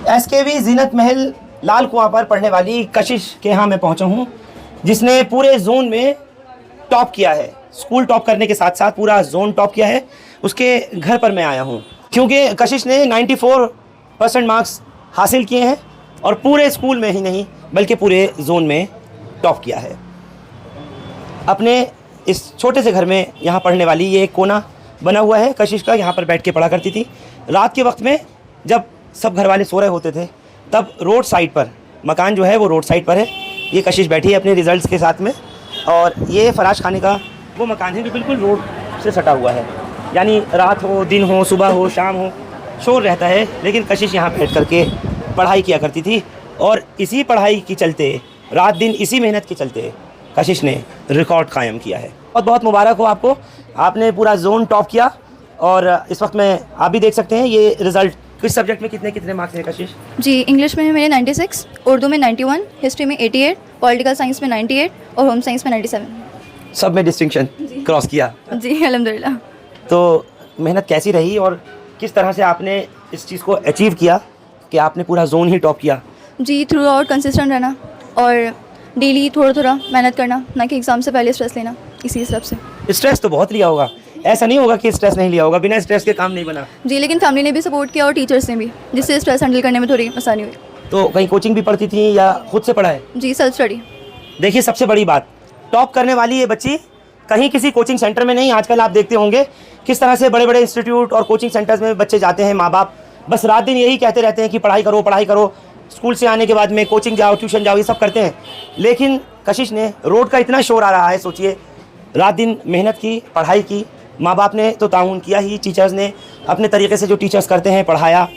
SKV जीनत महल लाल कुआं पर पढ़ने वाली कशिश के यहाँ मैं पहुँचा हूँ, जिसने पूरे जोन में टॉप किया है। स्कूल टॉप करने के साथ साथ पूरा जोन टॉप किया है। उसके घर पर मैं आया हूँ क्योंकि कशिश ने 94% मार्क्स हासिल किए हैं और पूरे स्कूल में ही नहीं बल्कि पूरे जोन में टॉप किया है। अपने इस छोटे से घर में यहाँ पढ़ने वाली ये एक कोना बना हुआ है कशिश का, यहाँ पर बैठ के पढ़ा करती थी। रात के वक्त में जब सब घर वाले सो रहे होते थे तब रोड साइड पर, मकान जो है वो रोड साइड पर है, ये कशिश बैठी है अपने रिजल्ट्स के साथ में। और ये फराश खाने का वो मकान है जो बिल्कुल रोड से सटा हुआ है, यानी रात हो, दिन हो, सुबह हो, शाम हो, शोर रहता है, लेकिन कशिश यहाँ बैठ करके पढ़ाई किया करती थी। और इसी पढ़ाई के चलते, रात दिन इसी मेहनत के चलते कशिश ने रिकॉर्ड कायम किया है। बहुत बहुत मुबारक हो आपको, आपने पूरा जोन टॉप किया। और इस वक्त में आप भी देख सकते हैं ये रिज़ल्ट। किस सब्जेक्ट में कितने कितने मार्क्स हैं कशिश? जी, इंग्लिश में मेरे 96, उर्दू में 91, हिस्ट्री में 88, पॉलिटिकल साइंस में 98 और होम साइंस में 97। सब में डिस्टिंक्शन क्रॉस किया। जी अल्हम्दुलिल्लाह। तो मेहनत कैसी रही और किस तरह से आपने इस चीज़ को अचीव किया कि आपने पूरा जोन ही टॉप किया? जी, थ्रू आउट कंसिस्टेंट रहना और डेली थोड़ा थोड़ा मेहनत करना, ना कि एग्ज़ाम से पहले स्ट्रेस लेना। इसी हिसाब से स्ट्रेस तो बहुत लिया होगा, ऐसा नहीं होगा कि स्ट्रेस नहीं लिया होगा, बिना स्ट्रेस के काम नहीं बना। जी, लेकिन फैमिली ने भी सपोर्ट किया और टीचर्स ने भी, जिससे स्ट्रेस हैंडल करने में थोड़ी आसानी हुई। तो कहीं कोचिंग भी पढ़ती थी या खुद से पढ़ा है? जी, सेल्फ स्टडी। देखिए सबसे बड़ी बात, टॉप करने वाली ये बच्ची कहीं किसी कोचिंग सेंटर में नहीं। आजकल आप देखते होंगे किस तरह से बड़े बड़े इंस्टीट्यूट और कोचिंग सेंटर्स में बच्चे जाते हैं, माँ बाप बस रात दिन यही कहते रहते हैं कि पढ़ाई करो पढ़ाई करो, स्कूल से आने के बाद में कोचिंग जाओ, ट्यूशन जाओ, ये सब करते हैं। लेकिन कशिश ने, रोड का इतना शोर आ रहा है, सोचिए, रात दिन मेहनत की, पढ़ाई की, माँ बाप ने तो ताउन किया ही, टीचर्स ने अपने तरीके से जो टीचर्स करते हैं पढ़ाया,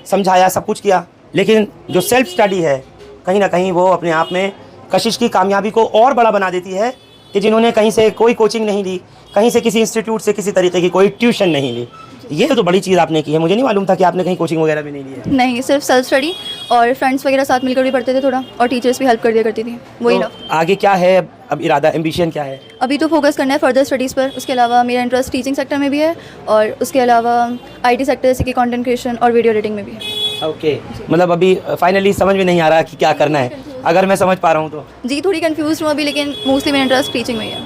समझाया, सब कुछ किया। लेकिन जो सेल्फ स्टडी है कहीं ना कहीं वो अपने आप में कशिश की कामयाबी को और बड़ा बना देती है कि जिन्होंने कहीं से कोई कोचिंग नहीं ली, कहीं से किसी इंस्टीट्यूट से किसी तरीके की कोई ट्यूशन नहीं ली। ये तो बड़ी चीज़ आपने की है। मुझे नहीं मालूम था कि आपने कहीं कोचिंग वगैरह भी नहीं ली है। नहीं, सिर्फ सेल्फ स्टडी और फ्रेंड्स वगैरह साथ मिलकर भी पढ़ते थे थोड़ा, और टीचर्स भी हेल्प कर दिया करती थी। वही तो आगे क्या है अब इरादा, एम्बिशन क्या है? अभी तो फोकस करना है फर्दर स्टडीज़ पर। उसके अलावा मेरा इंटरेस्ट टीचिंग सेक्टर में भी है और उसके अलावा IT सेक्टर जैसे कि कंटेंट क्रिएशन और वीडियो एडिटिंग में भी है। ओके, मतलब अभी फाइनली समझ में नहीं आ रहा कि क्या करना है, अगर मैं समझ पा रहा हूँ तो। जी, थोड़ी कंफ्यूज हूँ अभी, लेकिन मोस्टली मेरा इंटरेस्ट टीचिंग में ही है।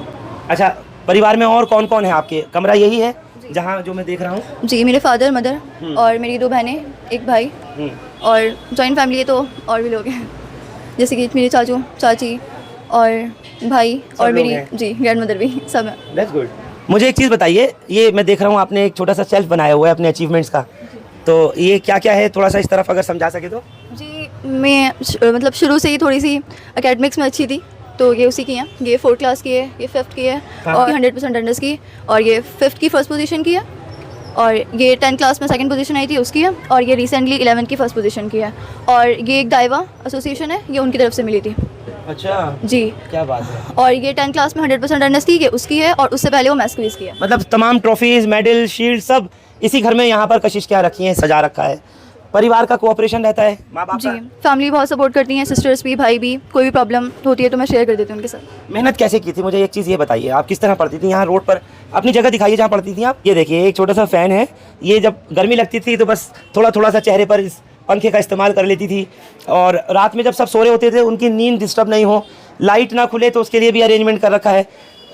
अच्छा, परिवार में और कौन कौन है आपके? कमरा यही है जहाँ जो मैं देख रहा हूँ? जी, मेरे फादर, मदर और मेरी 2 बहनें, एक भाई, और जॉइंट फैमिली है तो और भी लोग हैं, जैसे कि मेरे चाचू, चाची और भाई और मेरी जी ग्रैंड मदर भी, सब है। That's good. मुझे एक चीज़ बताइए, ये मैं देख रहा हूँ आपने एक छोटा सा शेल्फ बनाया हुआ है अपने अचीवमेंट्स का, तो ये क्या क्या है, थोड़ा सा इस तरफ अगर समझा सके तो। जी, मैं मतलब शुरू से ही थोड़ी सी एकेडमिक्स में अच्छी थी, तो ये उसी की है। ये 4th क्लास की है, ये 5th की है और 100% अटेंडेंस की, और ये 5th की फर्स्ट पोजीशन की है, और ये 10th क्लास में सेकंड पोजीशन आई थी उसकी है, और ये रिसेंटली 11th की फर्स्ट पोजीशन की है। और ये एक दाइवा एसोसिएशन है, ये उनकी तरफ से मिली थी। अच्छा जी, क्या बात है। और ये 10th क्लास में 100% अटेंडेंस थी, ये उसकी है, और उससे पहले वो मैथ्स क्विज की है। मतलब तमाम ट्रॉफीज, मेडल, शील्ड सब इसी घर में यहाँ पर कशिश क्या रखी हैं, सजा रखा है। परिवार का कोऑपरेशन रहता है, माँ बाप जी, का? फैमिली बहुत सपोर्ट करती हैं, सिस्टर्स भी, भाई भी। कोई भी प्रॉब्लम होती है तो मैं शेयर कर देती हूँ उनके साथ। मेहनत कैसे की थी, मुझे एक चीज़ ये बताइए, आप किस तरह पढ़ती थी यहाँ रोड पर? अपनी जगह दिखाइए जहाँ पढ़ती थी आप। ये देखिए एक छोटा सा फ़ैन है, ये जब गर्मी लगती थी तो बस थोड़ा थोड़ा सा चेहरे पर इस पंखे का इस्तेमाल कर लेती थी, और रात में जब सब सो रहे होते थे उनकी नींद डिस्टर्ब नहीं हो, लाइट ना खुले तो उसके लिए भी अरेंजमेंट कर रखा है।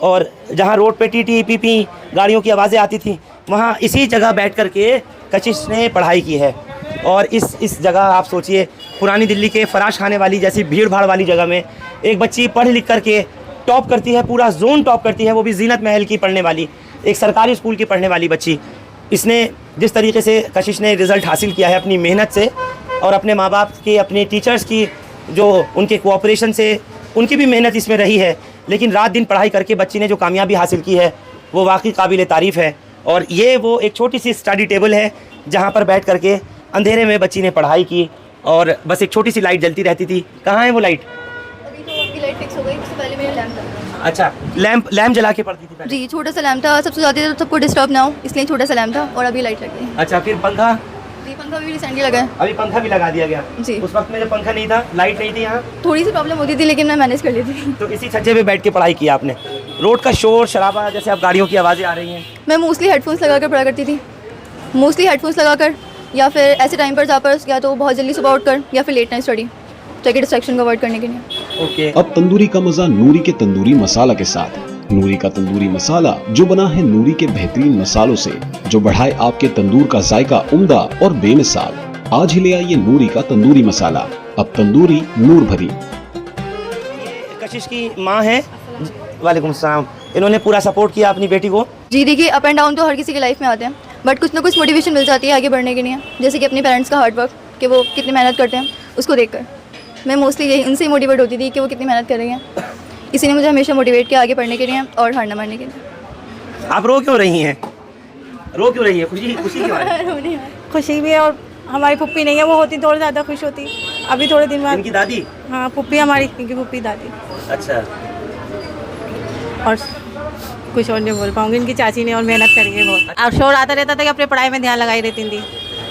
और जहाँ रोड पे टी पी गाड़ियों की आवाज़ें आती थी, वहाँ इसी जगह बैठ कर के कशिश ने पढ़ाई की है। और इस जगह आप सोचिए, पुरानी दिल्ली के फराश खाने वाली जैसी भीड़ भाड़ वाली जगह में एक बच्ची पढ़ लिख करके टॉप करती है, पूरा जोन टॉप करती है, वो भी जीनत महल की पढ़ने वाली, एक सरकारी स्कूल की पढ़ने वाली बच्ची। इसने जिस तरीके से कशिश ने रिज़ल्ट हासिल किया है अपनी मेहनत से, और अपने माँ बाप की, अपने टीचर्स की जो उनके कोऑपरेशन से, उनकी भी मेहनत इसमें रही है। लेकिन रात दिन पढ़ाई करके बच्ची ने जो कामयाबी हासिल की है वो वाकई काबिल तारीफ़ है। और ये वो एक छोटी सी स्टडी टेबल है जहाँ पर बैठ करके अंधेरे में बच्ची ने पढ़ाई की, और बस एक छोटी सी लाइट जलती रहती थी। कहाँ है वो लाइट? अभी तो आपकी लाइट फिक्स हो गई, उससे पहले मेरा लैंप था। अच्छा, लैंप जला के पढ़ती थी पहले? जी, छोटा सा लैंप था, सबसे ज़्यादा तो सबको डिस्टर्ब ना हो इसलिए छोटा सा लैंप था, और अभी लाइट लग गई। अच्छा, फिर पंखा? जी, पंखा भी रिसेंटली लगा है। अभी पंखा भी लगा दिया गया? जी। उस वक्त में जब पंखा नहीं था, लाइट नहीं थी यहाँ, थोड़ी सी प्रॉब्लम होती थी लेकिन मैं मैनेज कर लेती थी। तो इसी छज्जे पे बैठ के पढ़ाई की आपने? रोड का शोर शराबा, जैसे अब गाड़ियों की आवाज़ें आ रही हैं? मैं मोस्टली हेडफोन्स लगा कर पढ़ा करती थी, मोस्टली हेडफोन्स लगाकर, या फिर ऐसे टाइम पर जहाँ पर या तो बहुत जल्दी सुबह उठकर या फिर लेट नाइट स्टडी, ताकि डिस्ट्रैक्शन को अवॉइड करने के लिए। ओके। अब तंदूरी का मजा नूरी के तंदूरी मसाला के साथ। नूरी का तंदूरी मसाला जो बना है नूरी के बेहतरीन मसालों से, जो बढ़ाए आपके तंदूर का जायका उम्दा और बेमिसाल। आज ही ले आइए नूरी का तंदूरी मसाला। अब तंदूरी नूर भरी। कशिश की माँ है, वालेकुम सलाम। इन्होंने पूरा सपोर्ट किया अपनी बेटी को। जी देखिए, अप एंड डाउन तो हर किसी की लाइफ में आते हैं, बट कुछ ना कुछ मोटिवेशन मिल जाती है आगे बढ़ने के लिए, जैसे कि अपने पेरेंट्स का हार्ड वर्क, कि वो कितनी मेहनत करते हैं उसको देखकर मैं मोस्टली यही इनसे ही मोटिवेट होती थी कि वो कितनी मेहनत कर रही हैं। इसी ने मुझे हमेशा मोटिवेट किया आगे पढ़ने के लिए और हार ना मारने के लिए। आप रो क्यों रही हैं? रो क्यों रही है? खुशी खुशी की बात है। खुशी भी है, और हमारी पुप्पी नहीं है, वो होती थोड़ी ज़्यादा खुश होती अभी थोड़े दिन बाद। इनकी दादी? हाँ, पुप्पी हमारी, इनकी पुप्पी दादी। अच्छा। और कुछ और नहीं बोल पाऊंगी, इनकी चाची ने और मेहनत करी है बहुत। और शोर आता रहता था कि अपनी पढ़ाई में ध्यान लगाई रहती थी,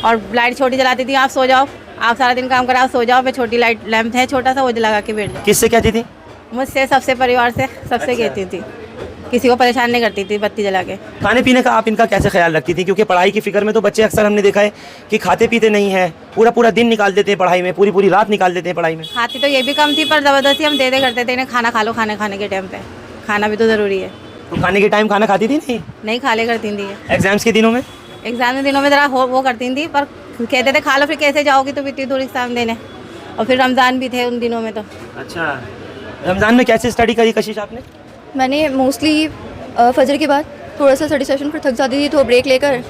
और लाइट छोटी जलाती थी, आप सो जाओ, आप सारा दिन काम करा, आप सो जाओ, मैं छोटी लाइट लैंप है छोटा सा, वो जला के बैठ जाओ। किससे कहती थी? मुझसे, सबसे, परिवार से, सबसे कहती थी, किसी को परेशान नहीं करती थी बत्ती जला के। खाने पीने का आप इनका कैसे ख्याल रखती थी? क्योंकि पढ़ाई की फिक्र में तो बच्चे अक्सर हमने देखा है कि खाते पीते नहीं है, पूरा पूरा दिन निकाल देते हैं पढ़ाई में, पूरी पूरी रात निकाल देते हैं पढ़ाई में। खाती तो ये भी कम थी, पर ज़बरदस्ती हम दे करते थे इन्हें, खाना खा लो, खाने के टाइम पे खाना भी तो ज़रूरी है। तो खाने के टाइम खाना खाती थी? नहीं खा ले करती थी। एग्जाम्स के दिनों में? एग्ज़ाम के दिनों में ज़रा वो करती थी, पर कहते थे खा लो, फिर कैसे जाओगी तो इतनी दूर एग्ज़ाम देने, और फिर रमज़ान भी थे उन दिनों में तो। अच्छा, रमज़ान में कैसे स्टडी करी कशिश आपने? मैंने मोस्टली फजर के बाद थोड़ा सा स्टडी सेशन, फिर थक जाती थी तो ब्रेक लेकर,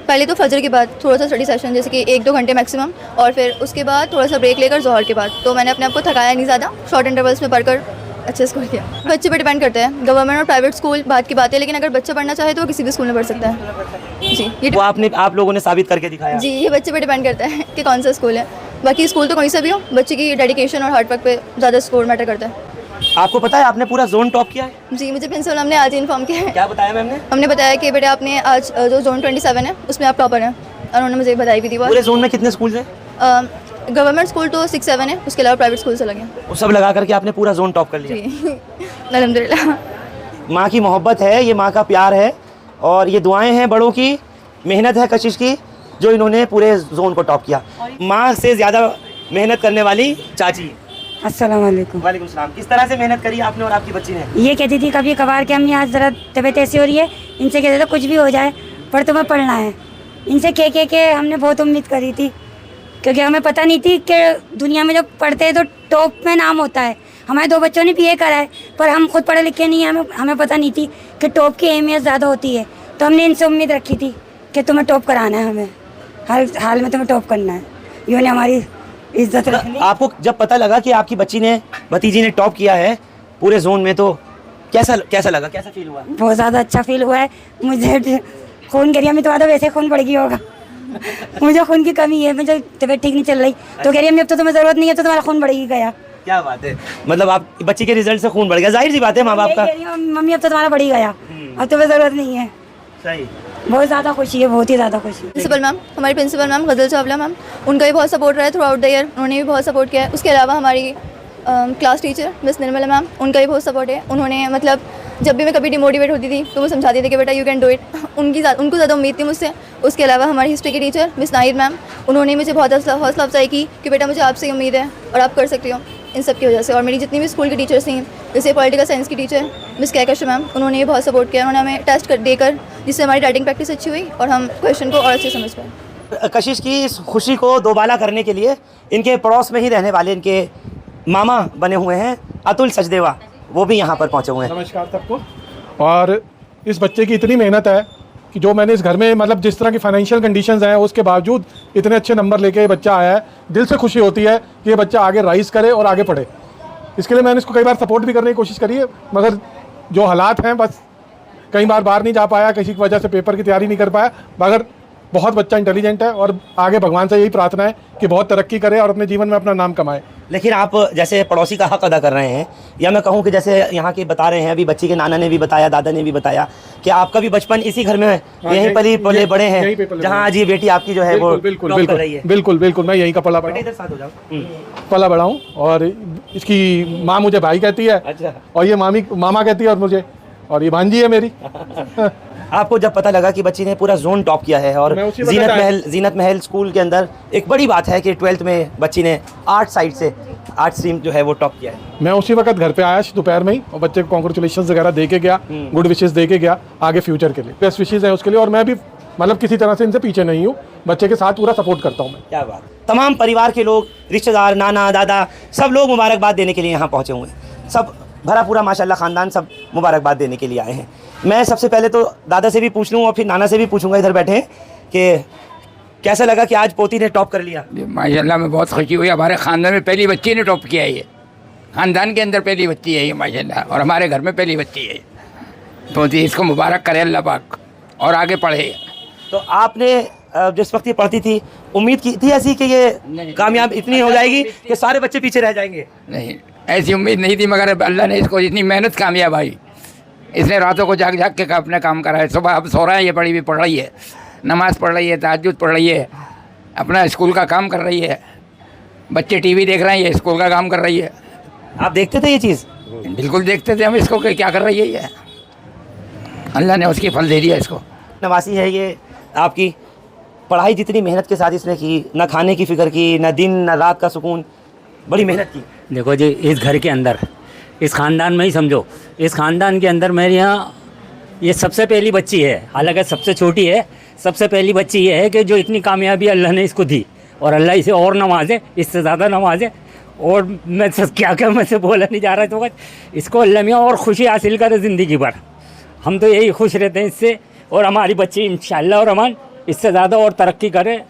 पहले तो फजर के बाद थोड़ा सा स्टडी सेशन जैसे कि 1-2 घंटे मैक्सिमम, और फिर उसके बाद थोड़ा सा ब्रेक लेकर ज़ोहर के बाद। तो मैंने अपने आप को थकाया नहीं ज़्यादा, शॉर्ट इंटरवल्स में पढ़कर अच्छे स्कोर किया। बच्चे पर डिपेंड करते हैं, गवर्नमेंट और प्राइवेट स्कूल बात की बात है, लेकिन अगर बच्चा पढ़ना चाहे तो वो किसी भी स्कूल में पढ़ सकता है। जी, ये वो आप लोगों ने साबित करके दिखाया। जी, ये बच्चे पर डिपेंड करता है कि कौन सा स्कूल है। बाकी स्कूल तो कोई सा भी हो, बच्चे की डेडिकेशन और हार्डवर्क पे ज़्यादा स्कोर मैटर करता है। आपको पता है आपने पूरा जोन टॉप किया है? जी, मुझे प्रिंसिपल मैम ने आज इन्फॉर्म किया है। क्या बताया मैम ने? हमने बताया कि बेटा आपने आज जो जोन 27 है उसमें आप टॉपर हैं, और उन्होंने मुझे बधाई भी दी। पूरे जोन में कितने स्कूल हैं? गवर्नमेंट स्कूल तो 6-7 है, उसके अलावा प्राइवेट स्कूल से लगे। वो सब लगा करके आपने पूरा जोन टॉप कर लिया। जी अल्हम्दुलिल्लाह। माँ की मोहब्बत है, ये माँ का प्यार है, और ये दुआएं हैं बड़ों की, मेहनत है कशिश की, जो इन्होंने पूरे जोन को टॉप किया। माँ से ज़्यादा मेहनत करने वाली चाची। अस्सलाम वालेकुम। वालेकुम सलाम। किस तरह से मेहनत करी आपने और आपकी बच्ची ने? ये कहती थी कभी कभार कि अम्मी आज ज़रा तबीयत ऐसी हो रही है, इनसे कहते थे कुछ भी हो जाए पर तुम्हें पढ़ना है। इनसे कह के हमने बहुत उम्मीद करी थी, क्योंकि हमें पता नहीं थी कि दुनिया में जब पढ़ते हैं तो टॉप में नाम होता है। हमारे 2 बच्चों ने BA करा है, पर हम खुद पढ़े लिखे नहीं हैं, हमें पता नहीं थी कि टॉप की अहमियत ज़्यादा होती है। तो हमने इनसे उम्मीद रखी थी कि तुम्हें टॉप कराना है, हमें हर हाल में तुम्हें टॉप करना है। इन्होंने हमारी इज्जत रखनी। आपको जब पता लगा कि आपकी भतीजी ने टॉप किया है पूरे जोन में, तो कैसा लगा, कैसा फील हुआ? बहुत ज़्यादा अच्छा फील हुआ है मुझे। खून करिए, मैं तो वैसे खून बढ़ गया होगा। मुझे खून की कमी है, मुझे तबीयत ठीक नहीं चल रही, तो कह रही है अब तो तुम्हें ज़रूरत नहीं है, तो तुम्हारा खून बढ़ ही गया। क्या बात है, मतलब आप बच्ची के रिजल्ट से खून बढ़ गया, जाहिर सी बात है माँ बाप का। मम्मी अब तो तुम्हारा बढ़ ही गया, अब तुम्हें ज़रूरत नहीं है। सही, बहुत ज़्यादा खुशी है, बहुत ही ज़्यादा खुशी। प्रिंसिपल मैम, हमारी प्रिंसिपल मैम गज़ल चावला मैम, उनका भी बहुत सपोर्ट रहा है थ्रू आउट द ईयर, उन्होंने भी बहुत सपोर्ट किया है। उसके अलावा हमारी class teacher miss Nirmala ma'am, उनका भी बहुत सपोर्ट है। उन्होंने मतलब जब भी मैं कभी डिमोटिवेट होती थी तो वो समझाती थी कि बेटा यू कैन डू इट। उनको ज़्यादा उम्मीद थी मुझसे। उसके अलावा हमारी हिस्ट्री की टीचर मिस नाहिद मैम, उन्होंने मुझे बहुत हौसला अफजाई की कि बेटा मुझे आपसे ही उम्मीद है और आप कर सकती हो, इन सब की वजह से। और मेरी जितनी भी स्कूल की टीचर्स थी, जैसे पॉलिटिकल साइंस की टीचर मिस कैकश मैम, उन्होंने भी बहुत सपोर्ट किया। उन्होंने हमें टेस्ट देकर, जिससे हमारी राइटिंग प्रैक्टिस अच्छी हुई और हम क्वेश्चन को और अच्छे समझ पाए। कशिश की इस खुशी को दोबाला करने के लिए इनके पड़ोस में ही रहने वाले इनके मामा बने हुए हैं अतुल सचदेवा, वो भी यहाँ पर पहुँचे हुए हैं। नमस्कार सबको। और इस बच्चे की इतनी मेहनत है कि जो मैंने इस घर में, मतलब जिस तरह की फाइनेंशियल कंडीशंस हैं, उसके बावजूद इतने अच्छे नंबर लेके ये बच्चा आया है। दिल से खुशी होती है कि ये बच्चा आगे राइज करे और आगे पढ़े। इसके लिए मैंने इसको कई बार सपोर्ट भी करने की कोशिश करी है, मगर जो हालात हैं, बस कई बार बाहर नहीं जा पाया, किसी की वजह से पेपर की तैयारी नहीं कर पाया। मगर बहुत बच्चा इंटेलिजेंट है और आगे भगवान से यही प्रार्थना है कि बहुत तरक्की करे और अपने जीवन में अपना नाम कमाए। लेकिन आप जैसे पड़ोसी का हक अदा कर रहे हैं, या मैं कहूँ कि जैसे यहाँ के बता रहे हैं, अभी बच्ची के नाना ने भी बताया, दादा ने भी बताया कि आपका भी बचपन इसी घर में यहीं पर ही पले बड़े हैं, जहाँ आज ये बेटी आपकी जो है वो टॉप कर रही है। बिल्कुल मैं यहीं का पला बड़ा हूँ और इसकी माँ मुझे भाई कहती है। अच्छा। और ये मामा कहती है और मुझे, और ये भांजी है मेरी। आपको जब पता लगा कि बच्ची ने पूरा जोन टॉप किया है और मैं उसी वक्त जीनत महल स्कूल के अंदर एक बड़ी बात है कि 12th में बच्ची ने आर्ट साइड से आर्ट स्ट्रीम जो है वो टॉप किया है। मैं उसी वक्त घर पे आया दोपहर में ही और बच्चे को कॉन्ग्रेचुलेशन वगैरह दे के गया, गुड विशेस दे के गया आगे फ्यूचर के लिए, बेस्ट विशेस हैं उसके लिए। और मैं भी मतलब किसी तरह से इनसे पीछे नहीं हूँ, बच्चे के साथ पूरा सपोर्ट करता हूँ मैं। क्या बात। तमाम परिवार के लोग, रिश्तेदार, नाना दादा, सब लोग मुबारकबाद देने के लिए यहाँ पहुँचे हुए हैं। सब भरा पूरा माशाल्लाह ख़ानदान सब मुबारकबाद देने के लिए आए हैं। मैं सबसे पहले तो दादा से भी पूछ लूँ और फिर नाना से भी पूछूंगा इधर बैठे हैं कि कैसा लगा कि आज पोती ने टॉप कर लिया। माशाल्लाह में बहुत खुशी हुई। हमारे ख़ानदान में पहली बच्ची ने टॉप किया है, ये ख़ानदान के अंदर पहली बच्ची है ये माशाल्लाह, और हमारे घर में पहली बच्ची है पोती। इसको मुबारक करे अल्लाह पाक और आगे पढ़े। तो आपने जिस वक्त ये पढ़ती थी उम्मीद की थी ऐसी कि ये कामयाब इतनी हो जाएगी कि सारे बच्चे पीछे रह जाएंगे? नहीं, ऐसी उम्मीद नहीं थी, मगर अल्लाह ने इसको इतनी मेहनत कामयाब आई। इसने रातों को जाग जाग के अपना काम करा है। सुबह अब सो रहा है, ये पढ़ी भी पढ़ रही है, नमाज़ पढ़ रही है, तहज्जुद पढ़ रही है, अपना स्कूल का काम कर रही है, बच्चे टीवी देख रहे हैं, ये स्कूल का काम कर रही है। आप देखते थे ये चीज़? बिल्कुल देखते थे हम इसको कि क्या कर रही है ये। अल्लाह ने उसकी फल दे दिया इसको। नवासी है ये आपकी। पढ़ाई जितनी मेहनत के साथ इसने की, न खाने की फ़िक्र की, न दिन न रात का सुकून, बड़ी मेहनत की। देखो जी, इस घर के अंदर, इस ख़ानदान में ही समझो, इस ख़ानदान के अंदर मेरे यहाँ ये सबसे पहली बच्ची है। हालांकि सबसे छोटी है, सबसे पहली बच्ची ये है कि जो इतनी कामयाबी अल्लाह ने इसको दी, और अल्लाह इसे और नवाजे, इससे ज़्यादा नवाजे। और मैं क्या क्या मैं से बोला नहीं जा रहा तो इसको अल्लाह मियाँ और खुशी हासिल करे ज़िंदगी भर। हम तो यही खुश रहते हैं इससे, और हमारी बच्ची इंशाअल्लाह और अमान इससे ज़्यादा और तरक्की करे,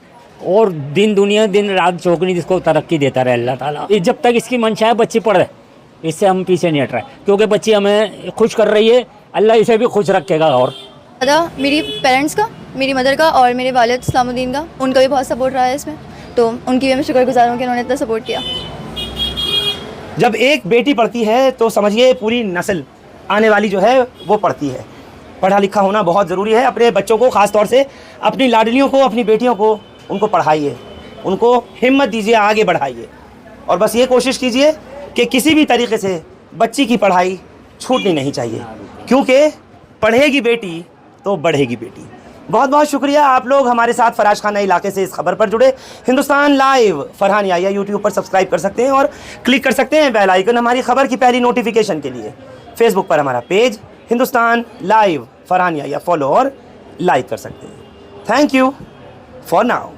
और दिन दुनिया दिन रात चौकनी जिसको तरक्की देता रहे अल्लाह ताला। जब तक इसकी मंशा है बच्ची पढ़े, इससे हम पीछे नहीं हट रहे, क्योंकि बच्ची हमें खुश कर रही है, अल्लाह इसे भी खुश रखेगा। और ज़्यादा मेरी पेरेंट्स का, मेरी मदर का और मेरे वालिद इस्लामुद्दीन का, उनका भी बहुत सपोर्ट रहा है इसमें, तो उनकी भी मैं शुक्रगुजार हूँ कि उन्होंने इतना सपोर्ट किया। जब एक बेटी पढ़ती है तो समझिए पूरी नस्ल आने वाली जो है वो पढ़ती है। पढ़ा लिखा होना बहुत ज़रूरी है। अपने बच्चों को, ख़ास तौर से अपनी लाडलियों को, अपनी बेटियों को, उनको पढ़ाइए, उनको हिम्मत दीजिए, आगे बढ़ाइए, और बस ये कोशिश कीजिए कि किसी भी तरीके से बच्ची की पढ़ाई छूटनी नहीं चाहिए, क्योंकि पढ़ेगी बेटी तो बढ़ेगी बेटी। बहुत बहुत शुक्रिया आप लोग हमारे साथ फराज खाना इलाके से इस खबर पर जुड़े। हिंदुस्तान लाइव फरहान याया यूट्यूब पर सब्सक्राइब कर सकते हैं और क्लिक कर सकते हैं बेल आइकन हमारी खबर की पहली नोटिफिकेशन के लिए। फेसबुक पर हमारा पेज हिंदुस्तान लाइव फरहान याया फॉलो और लाइक कर सकते हैं। Thank you for now.